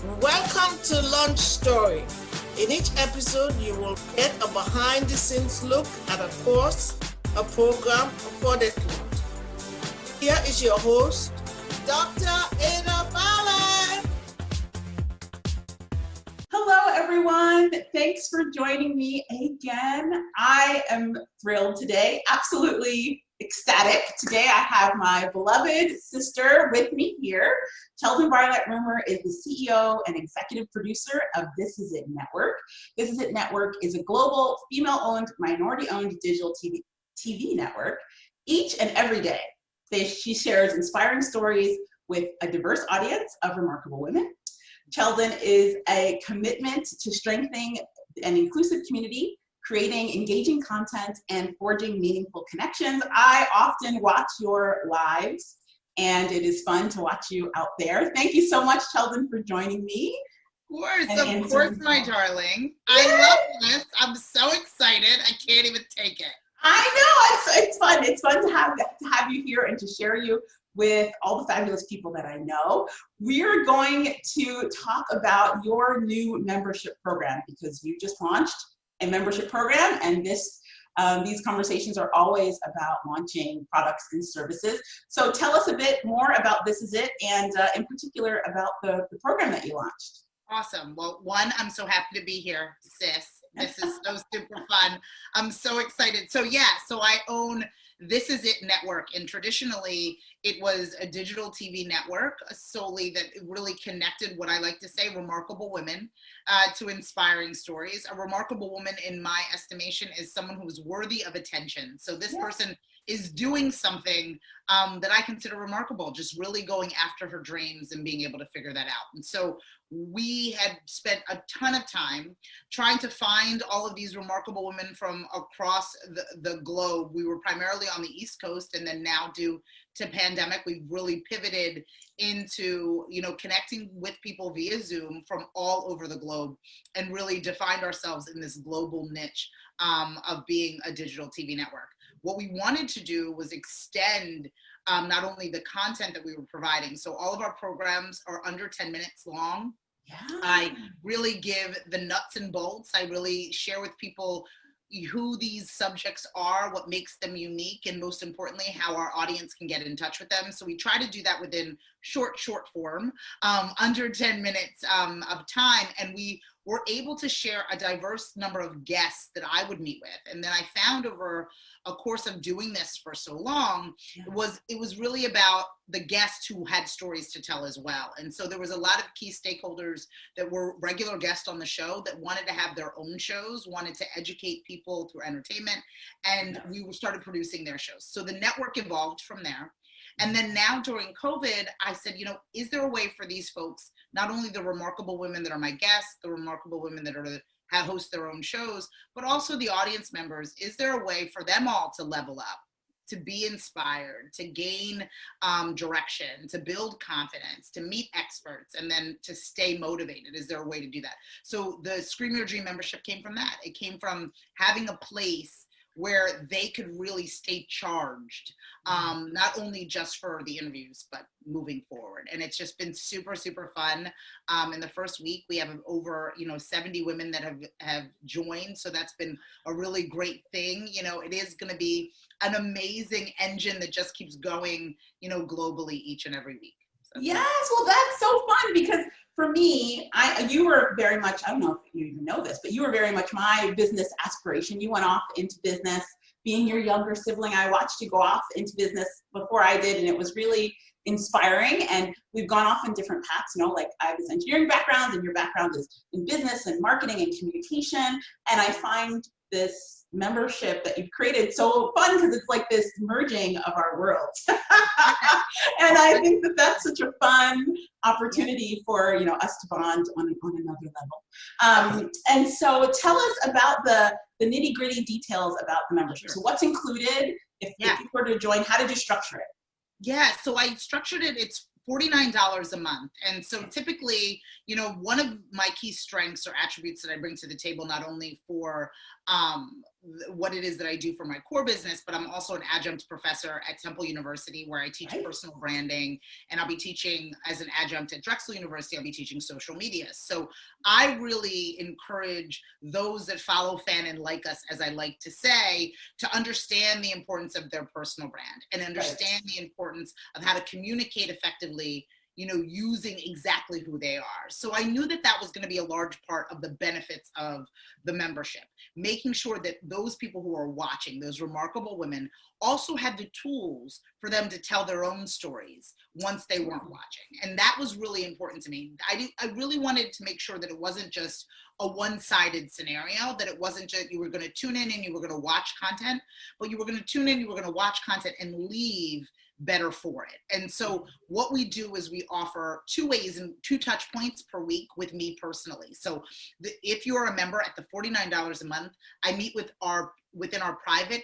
Welcome to Lunch Story. In each episode, you will get a behind-the-scenes look at a course, a program, a product launch. Here is your host, Dr. Cheldin Barlatt. Hello, everyone. Thanks for joining me again. I am thrilled today, absolutely ecstatic. Today I have my beloved sister with me here. Cheldin Barlatt Rumer is the CEO and executive producer of This Is It Network. This Is It Network is a global, female-owned, minority-owned digital TV network. Each and every day, she shares inspiring stories with a diverse audience of remarkable women. Cheldin is a commitment to strengthening an inclusive community, creating engaging content, and forging meaningful connections. I often watch your lives, and it is fun to watch you out there. Thank you so much, Cheldin, for joining me. Of course, my darling. I love this. I'm so excited. I can't even take it. I know, it's fun. It's fun to have you here and to share you with all the fabulous people that I know. We're going to talk about your new membership program because you just launched a membership program, and these conversations are always about launching products and services. So tell us a bit more about This Is It, and in particular about the program that you launched. Awesome. Well, one, I'm so happy to be here, sis. This is so super fun. I'm so excited. So I own This Is It Network, and traditionally it was a digital TV network solely that really connected what I like to say remarkable women to inspiring stories. A remarkable woman, in my estimation, is someone who is worthy of attention. So this person is doing something that I consider remarkable, just really going after her dreams and being able to figure that out. And so we had spent a ton of time trying to find all of these remarkable women from across the globe. We were primarily on the East Coast, and then now due to pandemic, we've really pivoted into, connecting with people via Zoom from all over the globe and really defined ourselves in this global niche of being a digital TV network. What we wanted to do was extend not only the content that we were providing, so all of our programs are under 10 minutes long. Yeah. I really give the nuts and bolts. I really share with people who these subjects are, what makes them unique, and most importantly, how our audience can get in touch with them. So we try to do that within short form, under 10 minutes of time. And we were able to share a diverse number of guests that I would meet with. And then I found over a course of doing this for so long, it was really about the guests who had stories to tell as well. And so there was a lot of key stakeholders that were regular guests on the show that wanted to have their own shows, wanted to educate people through entertainment, and we started producing their shows. So the network evolved from there. And then now during COVID, I said, is there a way for these folks, not only the remarkable women that are my guests, the remarkable women that host their own shows, but also the audience members, is there a way for them all to level up, to be inspired, to gain direction, to build confidence, to meet experts, and then to stay motivated? Is there a way to do that? So the Scream Your Dream membership came from that. It came from having a place where they could really stay charged, not only just for the interviews, but moving forward. And it's just been super, super fun. In the first week, we have over 70 women that have joined. So that's been a really great thing. It is going to be an amazing engine that just keeps going, globally each and every week. So yes, well, that's so fun because for me, you were very much, I don't know if you even know this, but you were very much my business aspiration. You went off into business, being your younger sibling. I watched you go off into business before I did, and it was really inspiring. And we've gone off in different paths, like I have this engineering background, and your background is in business and marketing and communication. And I find this membership that you've created so fun because it's like this merging of our worlds. And I think that that's such a fun opportunity for us to bond on another level. And so tell us about the nitty-gritty details about the membership. So what's included if people were to join? How did you structure it? Yeah, so I structured it. It's $49 a month. And so typically, one of my key strengths or attributes that I bring to the table, not only for what it is that I do for my core business, but I'm also an adjunct professor at Temple University where I teach personal branding, and I'll be teaching as an adjunct at Drexel University, I'll be teaching social media. So I really encourage those that follow, fan, and like us, as I like to say, to understand the importance of their personal brand and understand the importance of how to communicate effectively, you know, using exactly who they are. So I knew that that was going to be a large part of the benefits of the membership, making sure that those people who are watching, those remarkable women, also had the tools for them to tell their own stories once they weren't watching. And that was really important to me. I really wanted to make sure that it wasn't just a one-sided scenario, that it wasn't just you were going to tune in and you were going to watch content, but you were going to tune in, you were going to watch content and leave better for it. And so what we do is we offer 2 ways and 2 touch points per week with me personally. So if you're a member at the $49 a month, I meet with within our private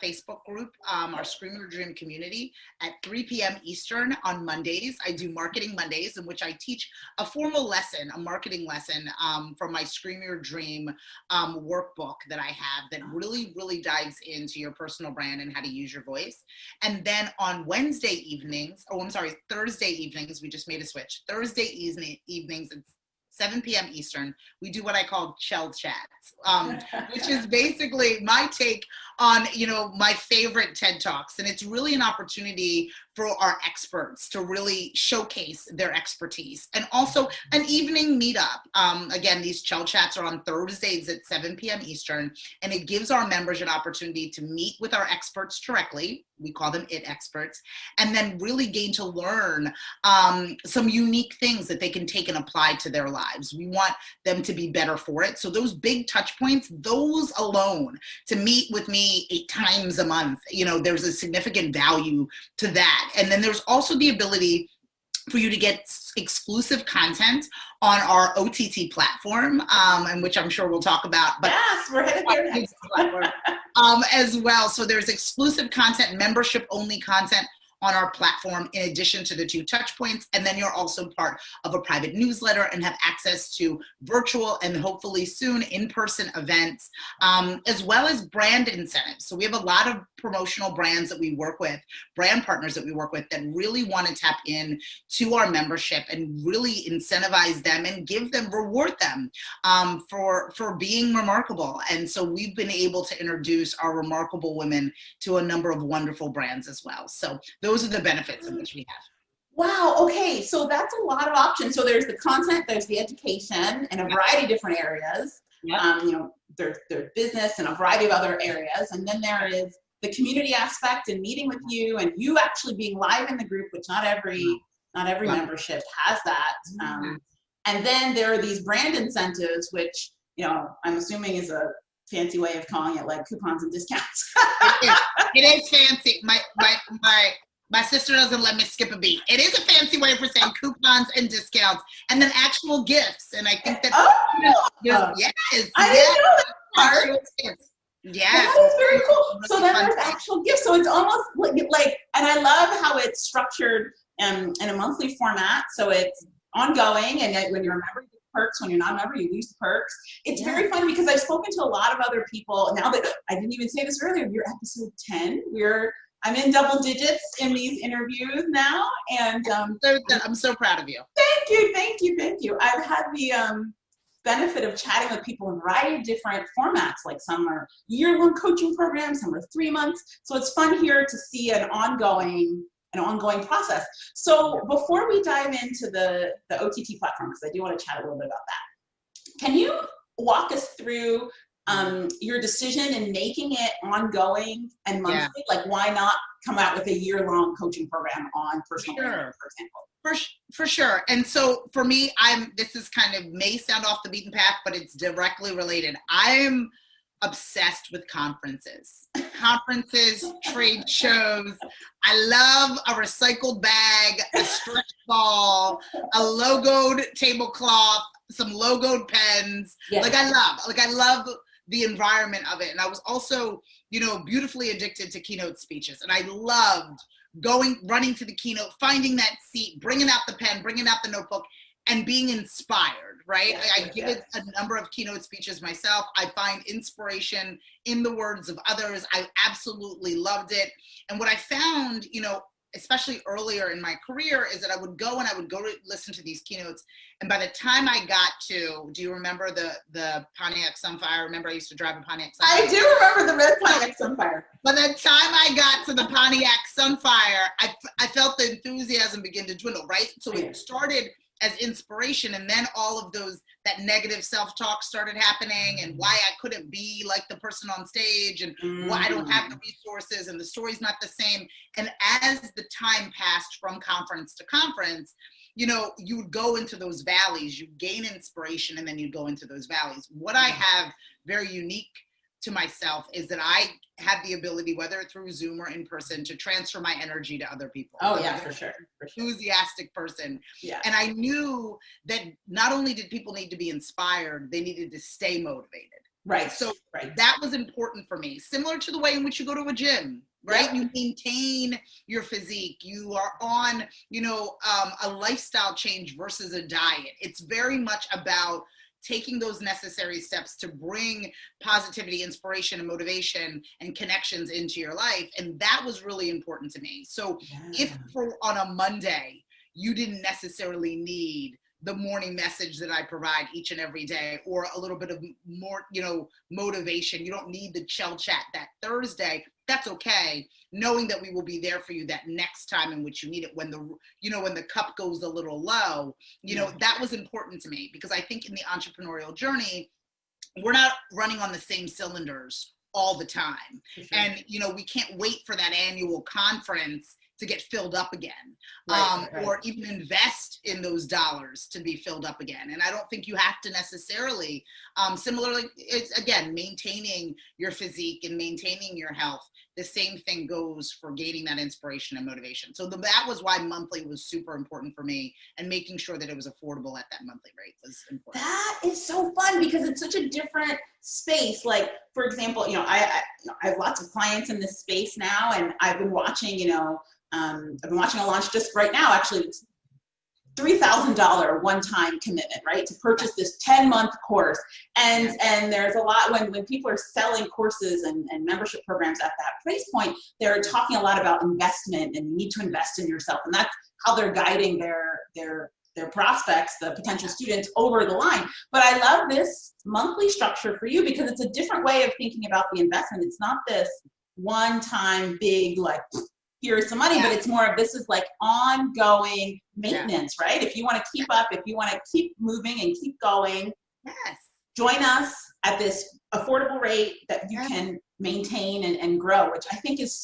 Facebook group, our Scream Your Dream community at 3 p.m. Eastern on Mondays. I do Marketing Mondays, in which I teach a formal lesson, a marketing lesson from my Scream Your Dream workbook that I have that really, really dives into your personal brand and how to use your voice. And then on Thursday evenings, we just made a switch. Thursday evenings, it's 7 p.m. Eastern, we do what I call Cheld Chats, which is basically my take on, you know, my favorite TED Talks. And it's really an opportunity for our experts to really showcase their expertise, and also an evening meetup. Again, these Cheld Chats are on Thursdays at 7 p.m. Eastern, and it gives our members an opportunity to meet with our experts directly. We call them IT experts, and then really gain to learn some unique things that they can take and apply to their lives. We want them to be better for it. So those big touch points, those alone, to meet with me 8 times a month, you know, there's a significant value to that. And then there's also the ability for you to get exclusive content on our OTT platform, and which I'm sure we'll talk about. But yes, we're headed there next. As well. So there's exclusive content, membership only content on our platform, in addition to the 2 touch points. And then you're also part of a private newsletter and have access to virtual and hopefully soon in-person events, as well as brand incentives. So we have a lot of promotional brands that we work with, brand partners that we work with, that really want to tap in to our membership and really incentivize them and reward them for being remarkable. And so we've been able to introduce our remarkable women to a number of wonderful brands as well. So those are the benefits in which we have. Wow, okay, so that's a lot of options. So there's the content, there's the education in a variety of different areas. Yep. You know, there's business and a variety of other areas. And then there is the community aspect and meeting with you, and you actually being live in the group, which not every membership has that. And then there are these brand incentives, which, you know, I'm assuming is a fancy way of calling it like coupons and discounts. It is fancy. My sister doesn't let me skip a beat. It is a fancy way for saying coupons and discounts, and then actual gifts. And I think that yes, I didn't know that part. Yes. That is very cool. So then there's actual gifts. So it's almost like, and I love how it's structured in a monthly format. So it's ongoing, and when you're a member, you get perks. When you're not a member, you lose the perks. It's very fun because I've spoken to a lot of other people. Now that I didn't even say this earlier, we're episode 10. I'm in double digits in these interviews now, and I'm so proud of you. Thank you. I've had the benefit of chatting with people in a variety of different formats. Like some are year-long coaching programs, some are 3 months. So it's fun here to see an ongoing process. So before we dive into the OTT platform, because I do want to chat a little bit about that, can you walk us through your decision in making it ongoing and monthly? Yeah. Like, why not come out with a year-long coaching program on personal branding, for example? For sure. And so for me, this is kind of may sound off the beaten path, but it's directly related. I'm obsessed with conferences, trade shows. I love a recycled bag, a stretch ball, a logoed tablecloth, some logoed pens. Yeah. I love the environment of it. And I was also, beautifully addicted to keynote speeches. And I loved running to the keynote, finding that seat, bringing out the pen, bringing out the notebook, and being inspired, right? Yes, I give it a number of keynote speeches myself. I find inspiration in the words of others. I absolutely loved it. And what I found, especially earlier in my career, is that I would go to listen to these keynotes. And by the time I got to, do you remember the Pontiac Sunfire? Remember I used to drive a Pontiac Sunfire? I do remember the red Pontiac Sunfire. By the time I got to the Pontiac Sunfire, I felt the enthusiasm begin to dwindle, right? So it started as inspiration, and then all of that negative self-talk started happening, and why I couldn't be like the person on stage, and why I don't have the resources, and the story's not the same. And as the time passed from conference to conference, you would go into those valleys, you gain inspiration, and then you go into those valleys. What I have very unique to myself is that I have the ability, whether through Zoom or in person, to transfer my energy to other people. Oh yeah, for sure. Enthusiastic person. Yeah. And I knew that not only did people need to be inspired, they needed to stay motivated. Right. So that was important for me. Similar to the way in which you go to a gym, right? You maintain your physique. You are on, a lifestyle change versus a diet. It's very much about taking those necessary steps to bring positivity, inspiration, and motivation and connections into your life. And that was really important to me. So if on a Monday, you didn't necessarily need the morning message that I provide each and every day, or a little bit of more, motivation, you don't need the Chel Chat that Thursday, that's okay. Knowing that we will be there for you that next time in which you need it, when the cup goes a little low, that was important to me, because I think in the entrepreneurial journey, we're not running on the same cylinders all the time. Sure. And, we can't wait for that annual conference to get filled up again, or even invest in those dollars to be filled up again. And I don't think you have to necessarily, similarly, it's again, maintaining your physique and maintaining your health. The same thing goes for gaining that inspiration and motivation. So that was why monthly was super important for me, and making sure that it was affordable at that monthly rate was important. That is so fun, because it's such a different space. Like, for example, I have lots of clients in this space now, and I've been watching, I've been watching a launch just right now, actually. It's $3,000 one-time commitment, right, to purchase this 10-month course. And there's a lot, when people are selling courses and membership programs at that price point, they're talking a lot about investment, and you need to invest in yourself. And that's how they're guiding their prospects, the potential students, over the line. But I love this monthly structure for you, because it's a different way of thinking about the investment. It's not this one-time big, like, here's some money, but it's more of, this is like ongoing maintenance, right? If you want to keep up, if you want to keep moving and keep going, join us at this affordable rate that you can maintain and grow, which I think is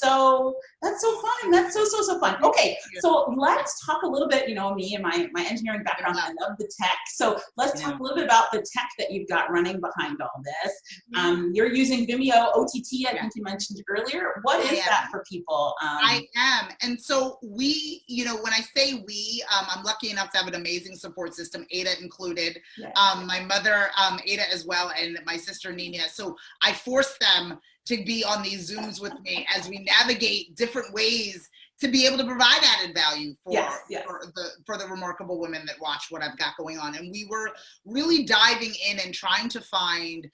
that's so fun. That's so fun. Okay, so let's talk a little bit, me and my engineering background, I love the tech. So let's talk a little bit about the tech that you've got running behind all this. You're using Vimeo OTT, I think you mentioned earlier. What is that for people? I am. And so we, when I say we, I'm lucky enough to have an amazing support system, Ada included, my mother, Ada as well, and my sister Nina. So I force them to be on these Zooms with me as we navigate different ways to be able to provide added value for the remarkable women that watch what I've got going on. And we were really diving in and trying to find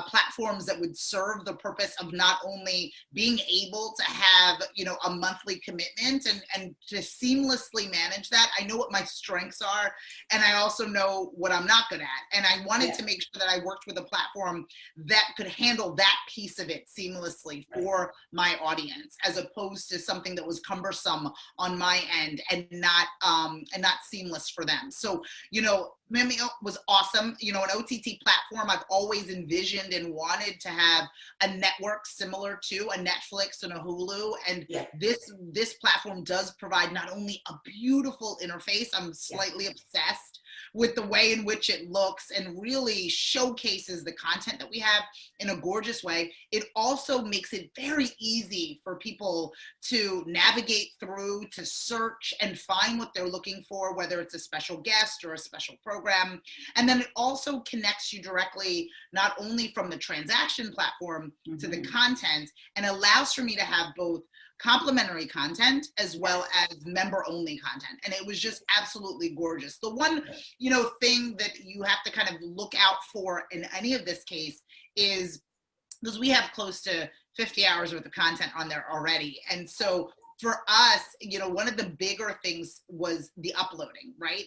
platforms that would serve the purpose of not only being able to have, a monthly commitment and to seamlessly manage that. I know what my strengths are, and I also know what I'm not good at. And I wanted to make sure that I worked with a platform that could handle that piece of it seamlessly for my audience, as opposed to something that was cumbersome on my end and not seamless for them. So, Vimeo was awesome. An OTT platform I've always envisioned and wanted to have a network similar to a Netflix and a Hulu. And this platform does provide not only a beautiful interface, I'm slightly obsessed with the way in which it looks and really showcases the content that we have in a gorgeous way. It also makes it very easy for people to navigate through, to search and find what they're looking for, whether it's a special guest or a special program. And then it also connects you directly, not only from the transaction platform to the content, and allows for me to have both complimentary content as well as member only content. And it was just absolutely gorgeous. The one, thing that you have to kind of look out for in any of this case is, because we have close to 50 hours worth of content on there already. And so for us, one of the bigger things was the uploading, right?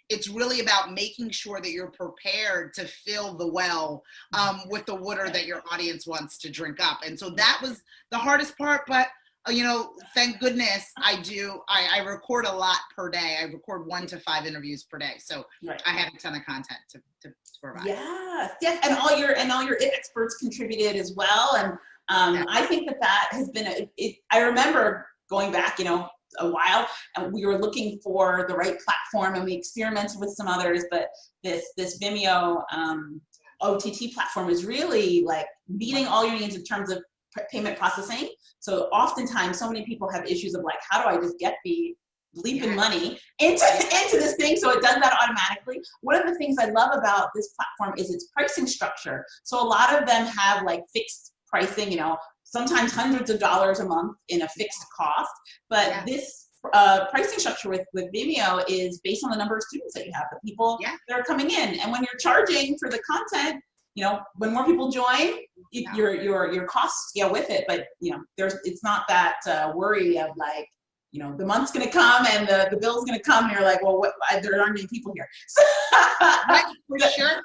It's really about making sure that you're prepared to fill the well with the water that your audience wants to drink up. And so that was the hardest part, but thank goodness I record a lot per day. I record 1 to 5 interviews per day. So I have a ton of content to provide. Yes, and all your experts contributed as well. And I think that has been I remember going back, a while, and we were looking for the right platform, and we experimented with some others, but this Vimeo OTT platform is really like meeting all your needs in terms of payment processing. So oftentimes, so many people have issues of like, how do I just get the bleeping money into this thing so it does that automatically? One of the things I love about this platform is its pricing structure. So a lot of them have like fixed pricing, sometimes hundreds of dollars a month in a fixed cost. But this pricing structure with Vimeo is based on the number of students that you have, the people that are coming in. And when you're charging for the content, when more people join, your costs scale with it. But it's not that worry of like, the month's gonna come and the bill's gonna come, and you're like, well, there aren't any people here. Right, for sure.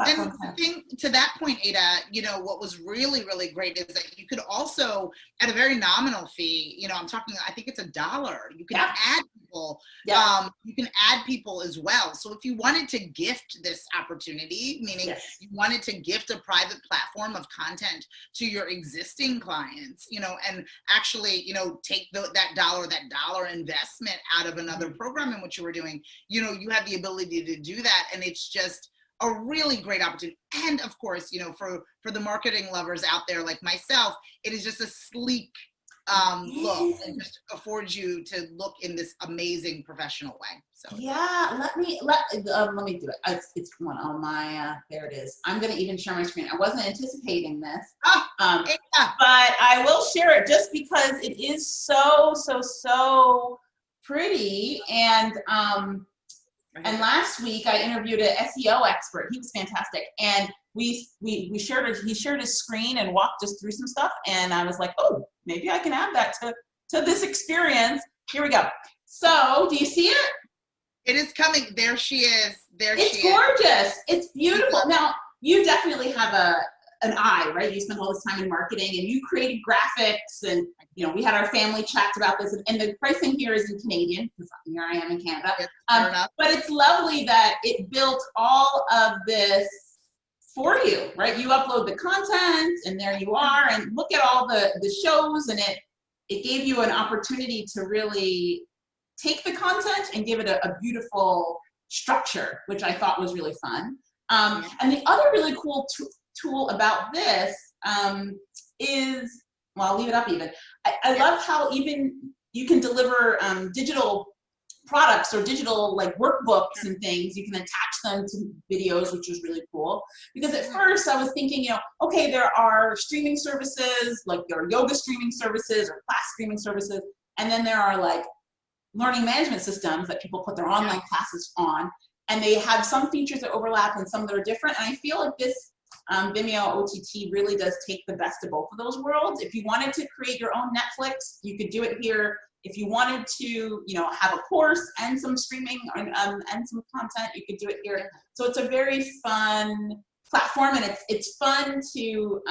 And the thing, to that point, Ada, what was really, really great is that you could also, at a very nominal fee, I'm talking, I think it's $1, you can add people, you can add people as well. So if you wanted to gift this opportunity, meaning you wanted to gift a private platform of content to your existing clients, and actually, take that dollar investment out of another program in which you were doing, you have the ability to do that. And it's just a really great opportunity. And of course, for the marketing lovers out there like myself, it is just a sleek look, and just affords you to look in this amazing professional way. So let me do it. It's one on my there it is. I'm gonna even share my screen. I wasn't anticipating this, but I will share it just because it is so pretty. And last week I interviewed an SEO expert. He was fantastic, and he shared his screen and walked us through some stuff. And I was like, oh, maybe I can add that to this experience. Here we go. So, do you see it? It is coming. There she is. It's gorgeous. It's beautiful. Now, you definitely have an eye, right? You spent all this time in marketing, and you created graphics, and we had our family chats about this, and the pricing here is in Canadian, because here I am in Canada. But it's lovely that it built all of this for you, right? You upload the content, and there you are, and look at all the shows, and it gave you an opportunity to really take the content and give it a beautiful structure, which I thought was really fun. And the other really cool tool about this is, well, I'll leave it up even. I love how even you can deliver digital products or digital like workbooks and things. You can attach them to videos, which is really cool. Because at first I was thinking, okay, there are streaming services, like there are yoga streaming services or class streaming services, and then there are like learning management systems that people put their online classes on, and they have some features that overlap and some that are different. And I feel like this Vimeo OTT really does take the best of both of those worlds. If you wanted to create your own Netflix, you could do it here. If you wanted to, have a course and some streaming and some content, you could do it here. So it's a very fun platform, and it's fun to,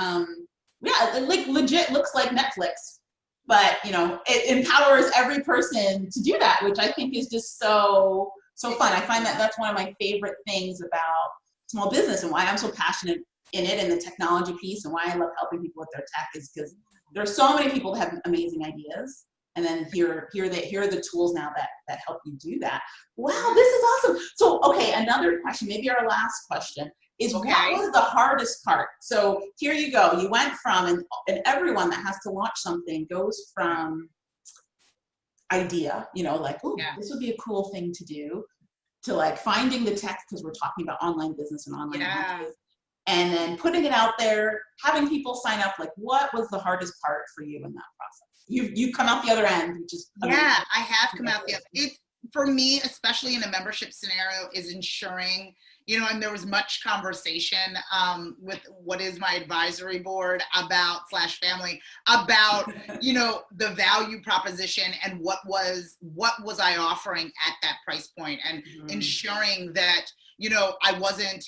it like legit looks like Netflix, but it empowers every person to do that, which I think is just so fun. I find that that's one of my favorite things about small business, and why I'm so passionate in it, and the technology piece, and why I love helping people with their tech, is because there's so many people that have amazing ideas, and then here are the tools now that help you do that. Wow, this is awesome. So, okay, another question, maybe our last question, is what was the hardest part? So here you go. You went from, and everyone that has to launch something goes from idea, like, oh, this would be a cool thing to do, to like finding the tech, because we're talking about online business and online launches. and then putting it out there, having people sign up. Like, what was the hardest part for you in that process? You come out the other end, which is amazing. Yeah, I have come out the other. It for me, especially in a membership scenario, is ensuring, and there was much conversation with what is my advisory board about /family about, the value proposition and what was I offering at that price point, and ensuring that, I wasn't,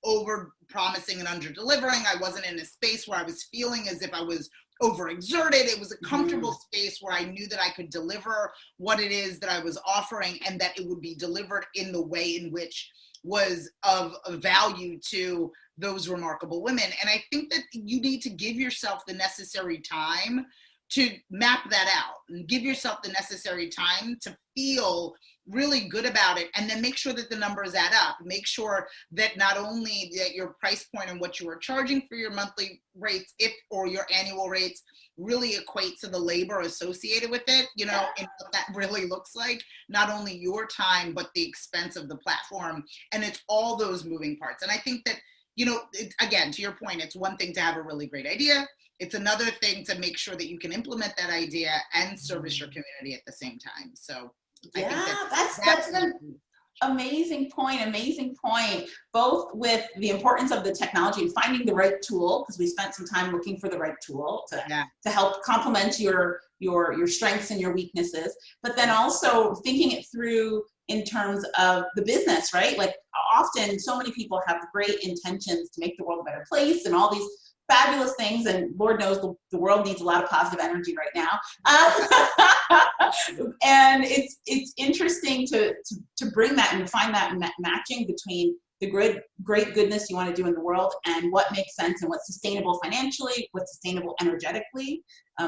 over promising and under delivering. I wasn't in a space where I was feeling as if I was overexerted. It was a comfortable space where I knew that I could deliver what it is that I was offering, and that it would be delivered in the way in which was of value to those remarkable women. And I think that you need to give yourself the necessary time to map that out, and give yourself the necessary time to feel really good about it, and then make sure that the numbers add up. Make sure that not only that your price point and what you are charging for your monthly rates, or your annual rates, really equate to the labor associated with it, and what that really looks like, not only your time, but the expense of the platform. And it's all those moving parts. And I think that, again, to your point, it's one thing to have a really great idea. It's another thing to make sure that you can implement that idea and service your community at the same time. So I think that's an amazing point, both with the importance of the technology and finding the right tool, because we spent some time looking for the right tool to help complement your strengths and your weaknesses, but then also thinking it through in terms of the business, right? Like, often so many people have great intentions to make the world a better place and all these fabulous things, and Lord knows the world needs a lot of positive energy right now. And it's interesting to bring that and find that matching between the great goodness you want to do in the world and what makes sense and what's sustainable financially, what's sustainable energetically,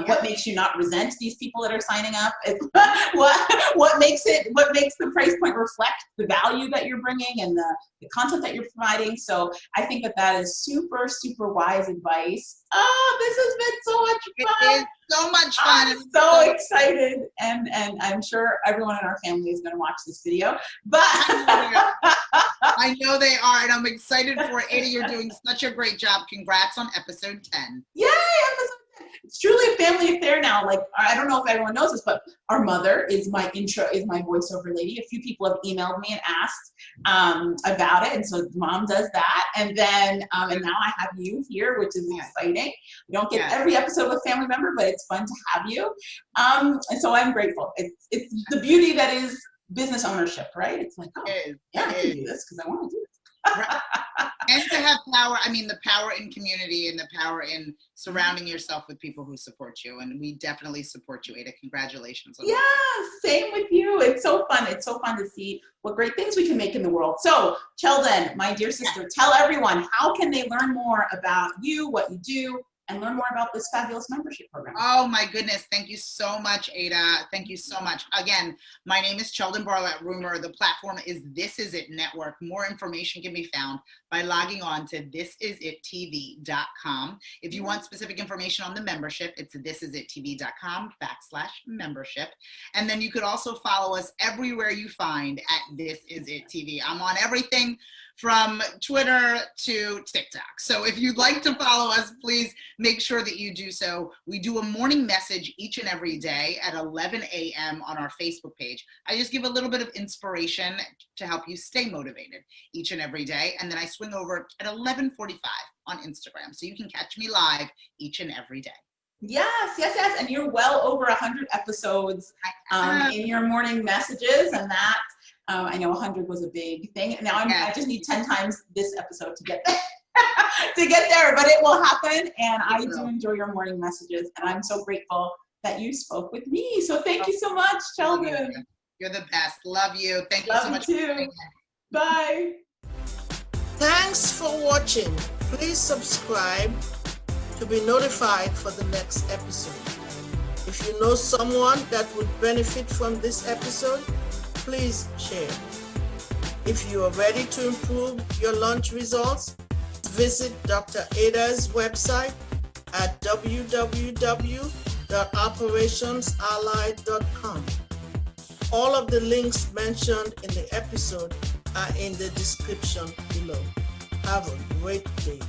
what makes you not resent these people that are signing up, what makes the price point reflect the value that you're bringing and the content that you're providing. So I think that is super, super wise advice. Oh, this has been so much fun. It is so much fun. I'm so excited, and I'm sure everyone in our family is going to watch this video. But I know they are, and I'm excited for it. Ada, you're doing such a great job. Congrats on episode 10. Yay, episode 10. It's truly a family affair now. Like, I don't know if everyone knows this, but our mother is my voiceover lady. A few people have emailed me and asked about it, and so mom does that. And then and now I have you here, which is exciting. We don't get every episode with a family member, but it's fun to have you. And so I'm grateful. It's the beauty that is business ownership, right? It's like, I can do this because I want to do this. Right. And to have power, the power in community and the power in surrounding yourself with people who support you. And we definitely support you, Ada. Congratulations. Yeah, same with you. It's so fun. It's so fun to see what great things we can make in the world. So, Cheldin, my dear sister, tell everyone, how can they learn more about you, what you do, and learn more about this fabulous membership program? Oh my goodness. Thank you so much, Ada. Thank you so much. Again, my name is Cheldin Barlatt Rumer. The platform is This Is It Network. More information can be found by logging on to thisisittv.com. If you want specific information on the membership, it's thisisittv.com/membership. And then you could also follow us everywhere you find at This Is It TV. I'm on everything from Twitter to TikTok. So if you'd like to follow us, please make sure that you do so. We do a morning message each and every day at 11 a.m. on our Facebook page. I just give a little bit of inspiration to help you stay motivated each and every day. And then I swing over at 11:45 on Instagram. So you can catch me live each and every day. Yes. And you're well over 100 episodes in your morning messages, and that I know 100 was a big thing. Now I just need 10 times this episode to get there. But it will happen. And I do enjoy your morning messages, and I'm so grateful that you spoke with me. So thank you so much, Cheldin. You're the best. Love you. Thank you so much. Love you too. Bye. Thanks for watching. Please subscribe to be notified for the next episode. If you know someone that would benefit from this episode, please share. If you are ready to improve your launch results, visit Dr. Ada's website at www.operationsallied.com. All of the links mentioned in the episode are in the description below. Have a great day.